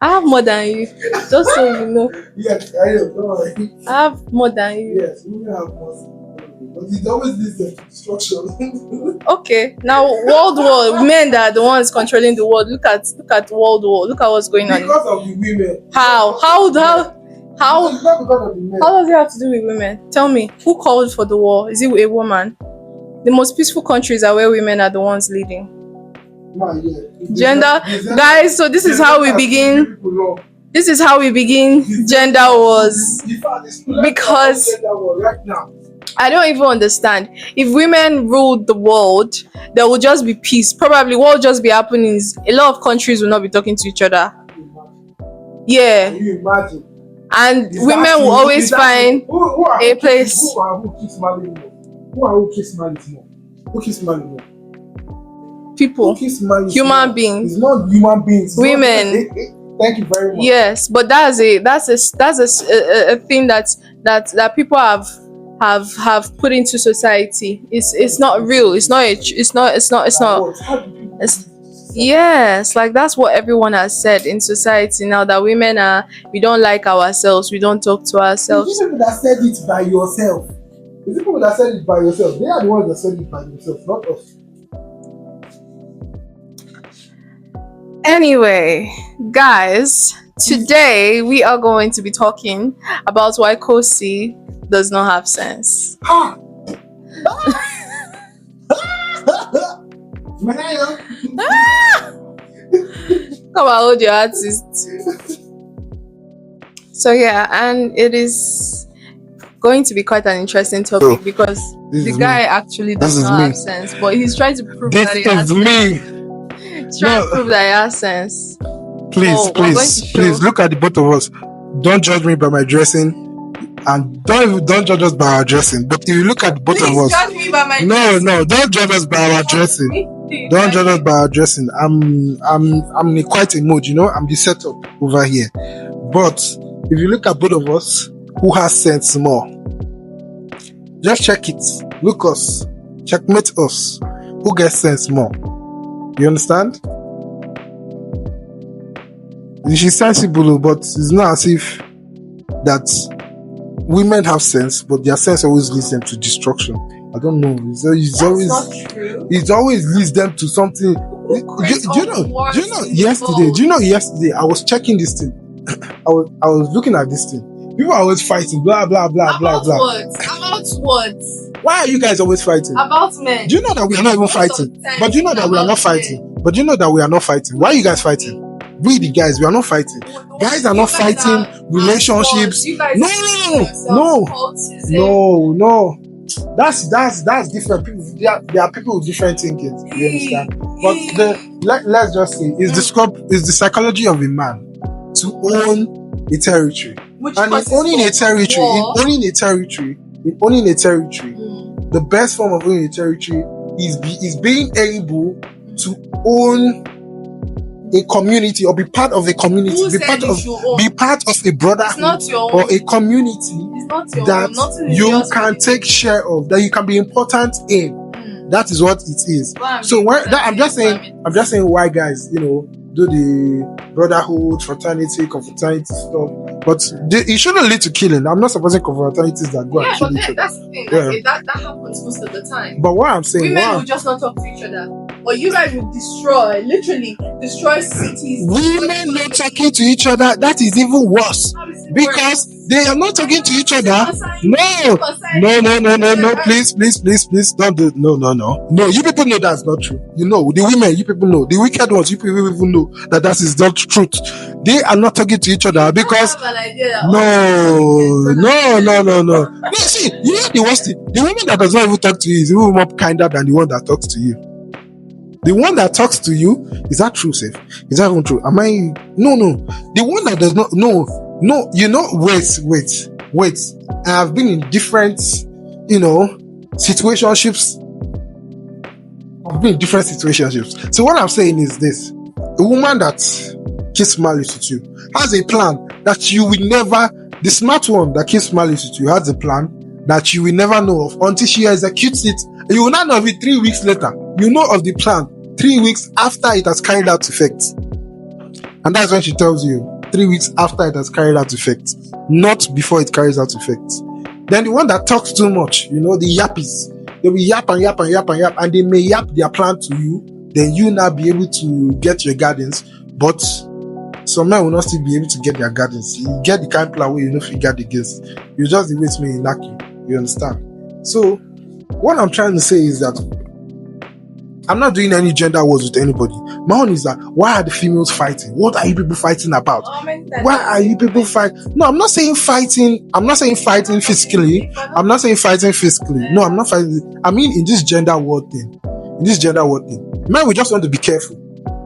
I have more than you. Just so you know. Yes, I know. Don't worry. I have more than you. Yes, women have more. But it always leads to destruction. Okay. Now world war, men that are the ones controlling the world. Look at world war. Look at what's going on. Because of the women. How It's not because of the men. how does it have to do with women? Tell me, who called for the war? Is it a woman? The most peaceful countries are where women are the ones leading. Man, yeah. Gender, guys. So this is how we begin. This is how we begin gender wars. Because right now. I don't even understand. If women ruled the world, there will just be peace. Probably what will just be happening is a lot of countries will not be talking to each other. Yeah. Can you imagine? And women will always find a place. Who keeps marrying more? Who keeps marrying more? Who keeps marrying more? People. Who keeps marrying Human more? beings. It's not human beings. Women. Thank you very much. Yes, but that's a thing that people have put into society. It's not real. It's yes, like that's what everyone has said in society now, that women we don't like ourselves, we don't talk to ourselves. It's people that said it by yourself. It's people that said it by yourself. They are the ones that said it by themselves, not us. Anyway, guys, today we are going to be talking about why Kesy does not have sense. Ha! Come on, hold your artist. So yeah, and it is going to be quite an interesting topic because the guy actually does not have sense, but he's trying to prove that he has sense. He's trying to prove that he has sense. Please look at the both of us. Don't judge me by my dressing, and don't judge us by our dressing. But if you look at the both of us, judge me by my no, don't judge us by our dressing. Don't judge us by our dressing. I'm in quite a mood, I'm the setup over here. But if you look at both of us, who has sense more? Just check it. Look us. Checkmate us. Who gets sense more? You understand? She's sensible, but it's not as if that women have sense, but their sense always leads them to destruction. I don't know. It's always not true. It always leads them to something. Do you know yesterday I was checking this thing. I was looking at this thing. People are always fighting, blah blah blah blah blah. About what? Why are you guys always fighting? About men. Do you know that we are not even fighting? But you know that we are not fighting. But you know that we are not fighting. Why are you guys fighting? We the guys, we are not fighting. Guys are not fighting relationships. No. That's different. People, there are people with different thinking. You understand? But let's just say it's the psychology of a man to own a territory. And in owning a territory, the best form of owning a territory is being able to own a community or be part of a community, be part of a brotherhood or a community that you can take share of, that you can be important in. That is what it is. So I'm just saying why guys, do the brotherhood, fraternity, confraternity stuff. But it shouldn't lead to killing. I'm not supposing confraternities that go and kill each other. That's the thing. That happens most of the time. But what I'm saying, women will just not talk to each other. Or you guys will literally destroy cities. Women not talking to each other, that is even worse. Because they are not talking to each other. No, please, don't do it. No, you people know that's not true. The women, you people know. The wicked ones, you people even know that is not truth. They are not talking to each other because no. See, the worst thing, the woman that does not even talk to you is even more kinder than the one that talks to you. The one that talks to you, is that true, Safe? Is that even true? Am I? No. The one that does not, no. Wait. I have been in different, situationships. I've been in different situationships. So what I'm saying is this. A woman that keeps malice with you has a plan that you will never, the smart one that keeps malice with you has a plan that you will never know of until she executes it. You will not know of it 3 weeks later. You know of the plan 3 weeks after it has carried out effect. And that's when she tells you 3 weeks after it has carried out effect, not before it carries out effect. Then the one that talks too much, the yappies, they will yap and yap and yap and yap, and they may yap their plan to you. Then you now be able to get your guidance, but some men will not still be able to get their guidance. You get the kind of plan where you know if you get against, you just waste me in lucky. You understand? So what I'm trying to say is that I'm not doing any gender wars with anybody. My own is that why are the females fighting? What are you people fighting about? Why are you people fighting? No, I'm not saying fighting. I'm not saying fighting physically. I'm not saying fighting physically. No, I'm not fighting. I mean in this gender war thing. Man, we just want to be careful.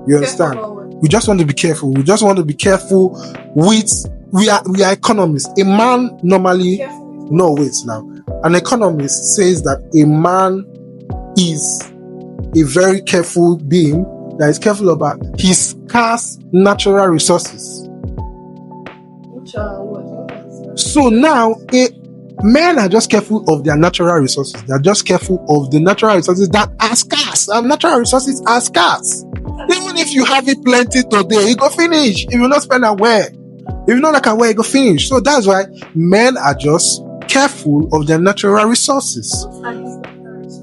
You understand? We just want to be careful. We just want to be careful with we are economists. A man normally an economist says that a man is a very careful being that is careful about his scarce natural resources. So now men are just careful of their natural resources. They're just careful of the natural resources that are scarce. And natural resources are scarce. Even if you have it plenty today, you go finish. If you not spend away, if you not like away, you go finish. So that's why men are just careful of their natural resources.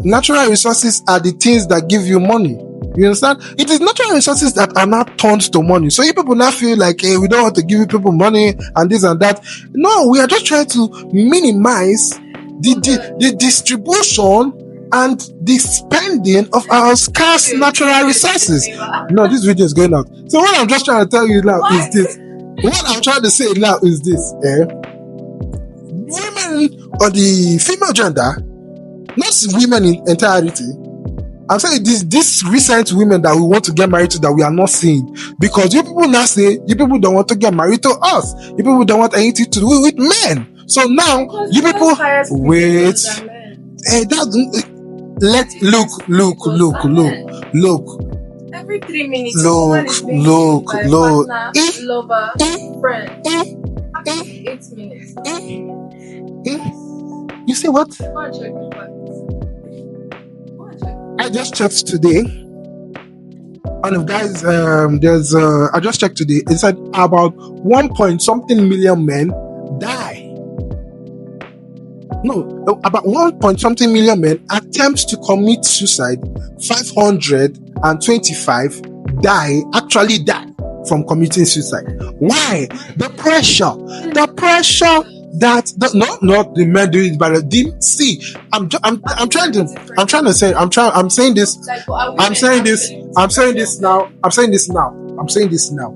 Natural resources are the things that give you money. You understand? It is natural resources that are not turned to money. So you people now feel like, hey, we don't want to give people money and this and that. No, we are just trying to minimize the distribution and the spending of our scarce natural resources. No, this video is going out. So what I'm just trying to tell you now is this. What I'm trying to say now is this. Women or the female gender, not women in entirety. I'm saying this recent women that we want to get married to that we are not seeing, because you people now say you people don't want to get married to us. You people don't want anything to do with men. So now you people wait. Hey, let's look. Every 3 minutes, look. Partner, lover, friend. 8 minutes. You say what? I just checked today. And guys, I just checked today. It said about 1 million men die. No, about 1 million men attempt to commit suicide. 525 actually die from committing suicide. Why? The pressure that not the men doing it, but I'm saying this now.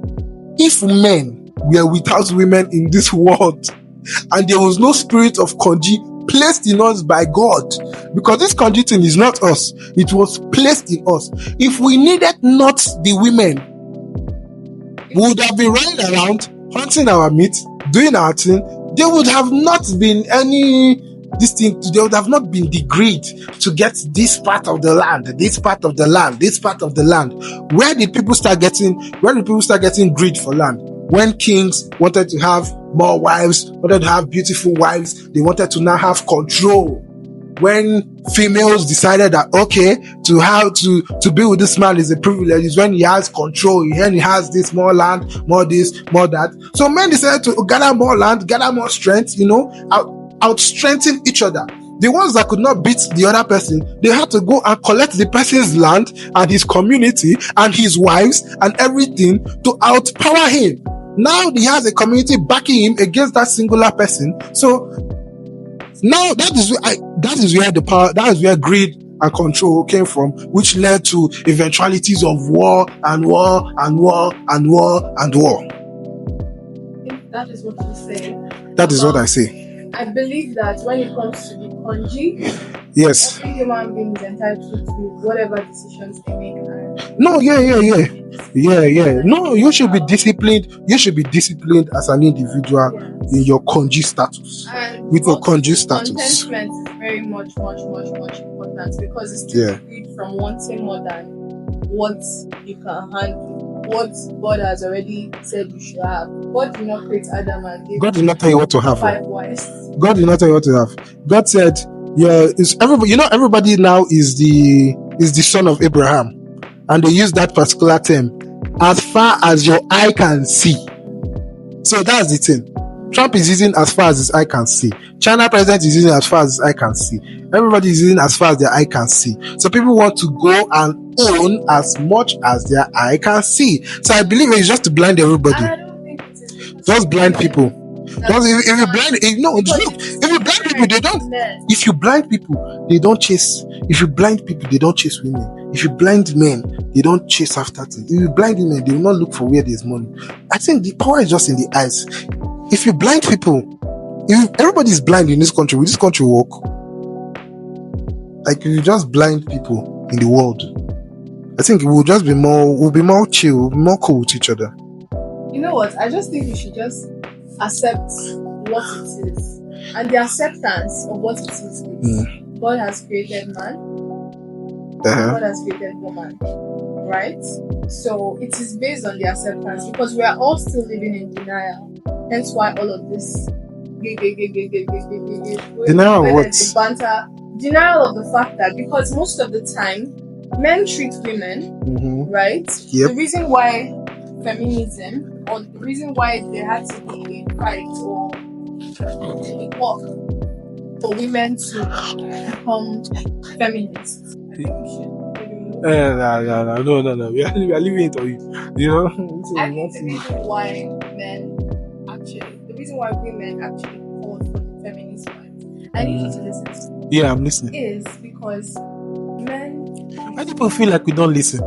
If men were without women in this world, and there was no spirit of Konji placed in us by God, because this Konji thing is not us, it was placed in us. If we needed not the women, we would have been running around hunting our meat, doing our thing. There would have not been any they would have not been degrade to get this part of the land. Where did people start getting greed for land? When kings wanted to have more wives, wanted to have beautiful wives, they wanted to now have control. When females decided that okay, to be with this man is a privilege, is when he has control, and he has this more land, more this, more that. So men decided to gather more land, gather more strength, out strengthen each other. The ones that could not beat the other person, they had to go and collect the person's land and his community and his wives and everything to outpower him. Now he has a community backing him against that singular person. So now that is where greed and control came from, which led to eventualities of war and war and war and war and war. If that is what you say. That is what I say. I believe that when it comes to the Konji, yes, every human being is entitled to whatever decisions they make. No, yeah. No, you should be disciplined. You should be disciplined as an individual in your Konji status. And with your Konji status. Contentment is very much important, because it's to read from wanting more than what you can handle. What God has already said you should have. God did not create Adam and Eve. God did not tell you what to have. 5 wives. God did not tell you what to have. God said, everybody now is the son of Abraham, and they use that particular term. as far as your eye can see. So that's the thing. Trump is using as far as his eye can see. China president is using as far as his eye can see. Everybody is using as far as their eye can see. So people want to go and own as much as their eye can see. So I believe it's just to blind everybody. And I don't think it is just blind people. Because if you blind, if you blind people, they don't. If you blind people, they don't chase. If you blind people, they don't chase women. If you blind men, they don't chase after things. If you blind women, they will not look for where there's money. I think the power is just in the eyes. If you blind people, if everybody is blind in this country, will this country work? Like if you just blind people in the world, I think it will just be more. We'll be more chill, we'll be more cool with each other. You know what? I just think we should just accept what it is, and the acceptance of what it is. God has created man. God has created woman. Right? So it is based on the acceptance, because we are all still living in denial. Hence why all of this denial of what? Banter. Denial of the fact that, because most of the time men treat women, right? Yep. The reason why feminism, or the reason why there had to be a fight or a walk for women to become feminists. No. We are leaving it on you. You know? I think the reason why women actually call for the feminist fight, I need you to listen to me. Yeah, I'm listening. Is because men. Why do people feel like we don't listen? I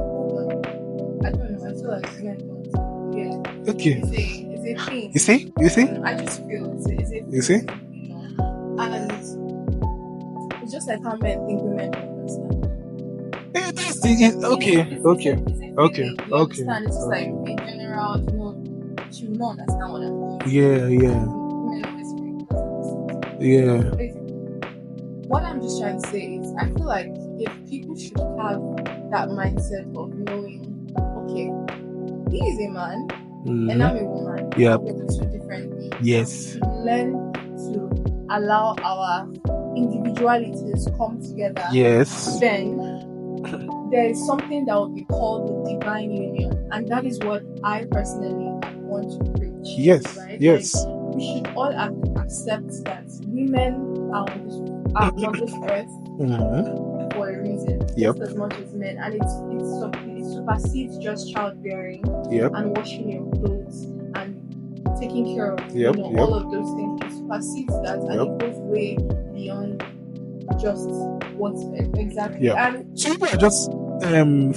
don't know. I feel like men don't. Yeah. Okay. It's a thing. You see? I just feel it's a thing. You see? You know? And it's just like how men think women don't understand. Yeah, that's the okay. You understand? It's just like in general, you know, she will not understand what I'm doing. Yeah. Women always think. Yeah. What I'm just trying to say is, I feel like if people should have that mindset of knowing, okay, he is a man and I'm a woman. Yep. We're two different beings. Yes. Learn to allow our individualities come together. Yes. Then there is something that will be called the divine union, and that is what I personally want to preach. Yes. Right? Yes. Like, we should all accept that women are on this earth for a reason, just as much as men, and it supersedes just childbearing and washing your clothes and taking care of all of those things. It supersedes that, and it goes way beyond just what's exactly. And so people are just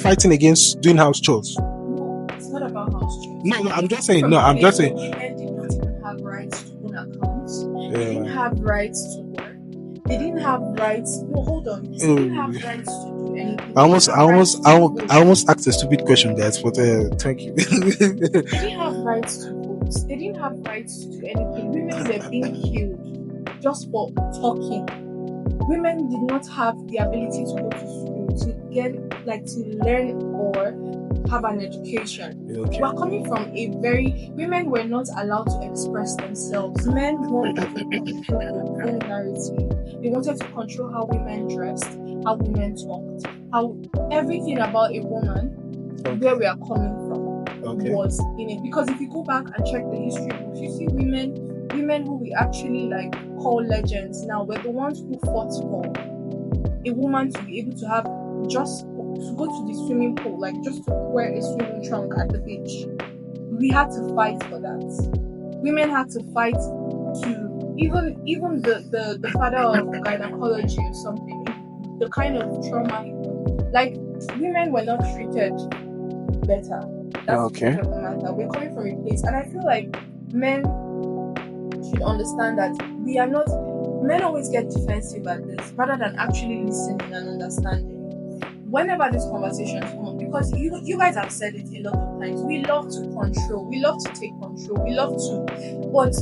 fighting against doing house chores. No, it's not about house chores. No, I'm just saying. I'm just saying. Men did not even have rights to own accounts. They didn't have rights to work. They didn't have rights. No, hold on. They didn't have rights to do anything. I almost asked a stupid question, guys, but thank you. They didn't have rights to vote. They didn't have rights to do anything. Women were being killed just for talking. Women did not have the ability to go to school, to learn or have an education. Okay. We are coming from women were not allowed to express themselves. Men wanted to control their own narrative. They wanted to control how women dressed, how women talked, how everything about a woman, where we are coming from, was in it. Because if you go back and check the history books, you see women who we actually call legends now were the ones who fought for a woman to be able to have just to go to the swimming pool, just to wear a swimming trunk at the beach. We had to fight for that. Women had to fight to even the father of gynecology or something, the kind of trauma, women were not treated better. That's the matter. We're coming from a place, and I feel like men should understand that men always get defensive at this rather than actually listening and understanding. Whenever these conversations come up, because you guys have said it a lot of times, we love to control, we love to take control, but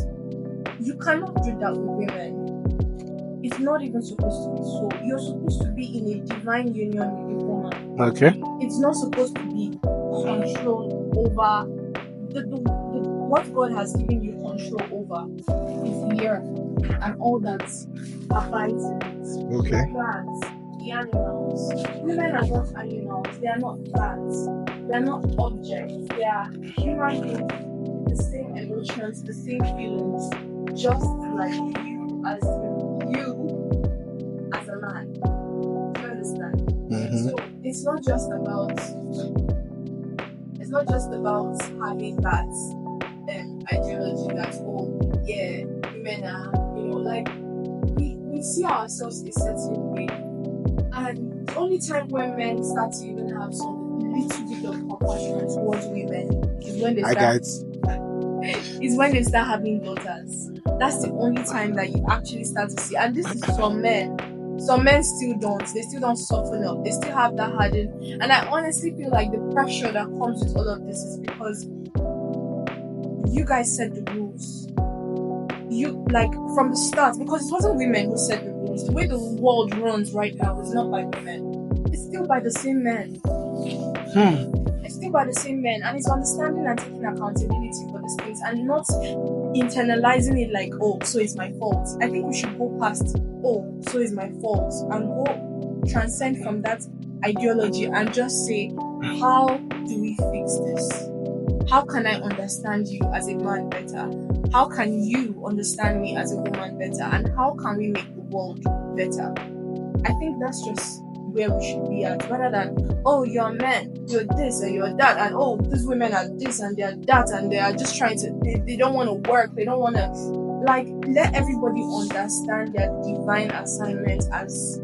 you cannot do that with women. It's not even supposed to be so. You're supposed to be in a divine union with a woman. Okay. It's not supposed to be control over what God has given you control over is the earth and all that abides in it. Okay. Plants, the animals. Women are not animals. They are not bats. They are not objects. They are human beings with the same emotions, the same feelings, just like you as a man. Do you understand? So it's not just about having that ideology that women are, like we see ourselves a certain way, and the only time when men start to even have some little bit of compassion towards women is when they start having daughters. That's the only time that you actually start to see, and this is some men. Some men still don't. They still don't soften up. They still have that hardened. And I honestly feel like the pressure that comes with all of this is because you guys set the rules. You, like, from the start, because it wasn't women who set the rules. The way the world runs right now is not by women. It's still by the same men. It's still by the same men. And it's understanding and taking accountability for these things and not internalizing it like, oh, so it's my fault. I think we should go past, oh, so it's my fault, and go transcend from that ideology and just say, how do we fix this? How can I understand you as a man better? How can you understand me as a woman better? And how can we make the world better? I think that's just where we should be at, rather than, oh, you're a man, you're this and you're that, and oh, these women are this and they're that, and they are just trying to, they don't want to work, they don't want to, like, let everybody understand their divine assignment as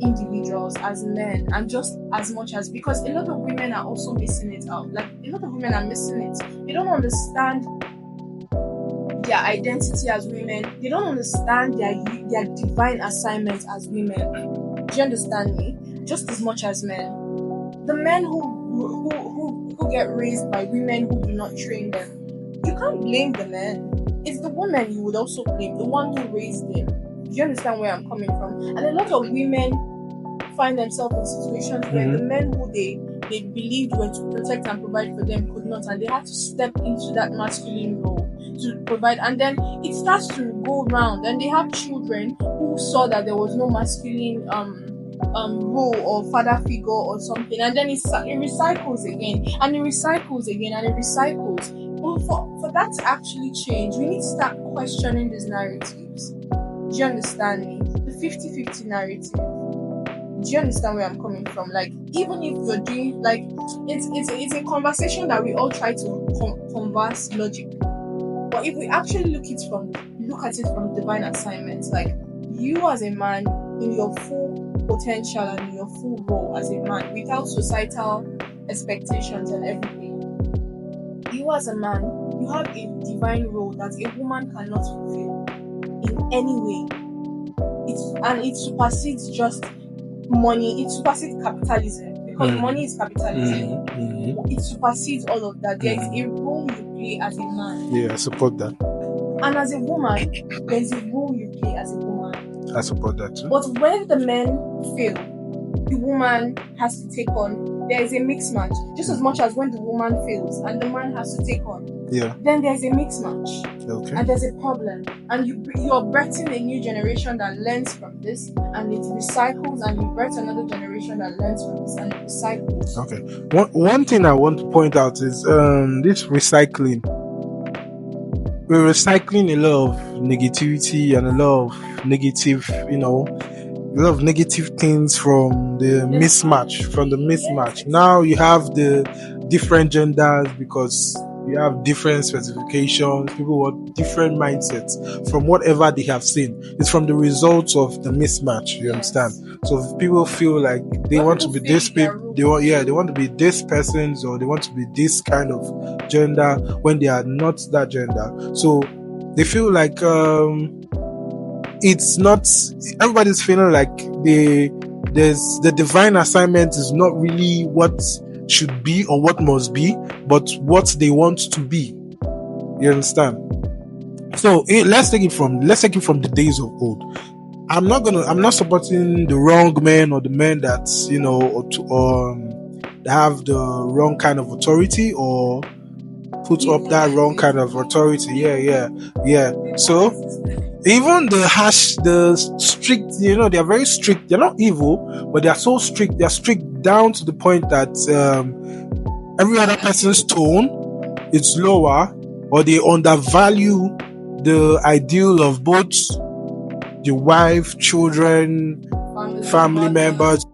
individuals, as men, and just as much as, because a lot of women are also missing it out. Like, a lot of women are missing it. They don't understand their identity as women. They don't understand their divine assignment as women. Do you understand me? Just as much as men. The men who get raised by women who do not train them, you can't blame the men. It's the woman you would also blame, the one who raised them. Do you understand where I'm coming from? And a lot of women find themselves in situations where the men who they believed were to protect and provide for them could not, and they had to step into that masculine role to provide, and then it starts to go round, and they have children who saw that there was no masculine role or father figure or something, and then it recycles again, and it recycles again, and it recycles. Well, for that to actually change, we need to start questioning these narratives. Do you understand me? The 50-50 narrative. Do you understand where I'm coming from? Like, even if you're doing, like, it's a conversation that we all try to converse logic. But if we actually look at it from divine assignments, like, you as a man in your full potential and in your full role as a man, without societal expectations and everything, you as a man, you have a divine role that a woman cannot fulfill in any way. It supersedes just money. It supersedes capitalism, because money is capitalism. It supersedes all of that. There is a role you play as a man. Yeah, I support that. And as a woman, there is a role you play as a woman. I support that too. But when the men fail, the woman has to take on. There is a mixed match. Just as much as when the woman fails and the man has to take on. Yeah. Then there's a mixed match. Okay. And there's a problem. And you're birthing a new generation that learns from this, and it recycles, and you birth another generation that learns from this, and it recycles. Okay. One thing I want to point out is this recycling. We're recycling a lot of negativity and a lot of negative, a lot of negative things from the mismatch. Yes. Now you have the different genders because you have different specifications. People want different mindsets from whatever they have seen. It's from the results of the mismatch. You understand? So if people feel like they want to be this people, they want to be this persons, or they want to be this kind of gender when they are not that gender. So they feel like it's not. Everybody's feeling like the divine assignment is not really what should be or what must be, but what they want to be. You understand? So let's take it from the days of old. I'm not supporting the wrong men or the men that that have the wrong kind of authority or put up that wrong kind of authority. Yeah. So Even the strict, they are very strict. They're not evil, but they are so strict. They are strict down to the point that every other person's tone is lower, or they undervalue the ideal of both the wife, children, family members.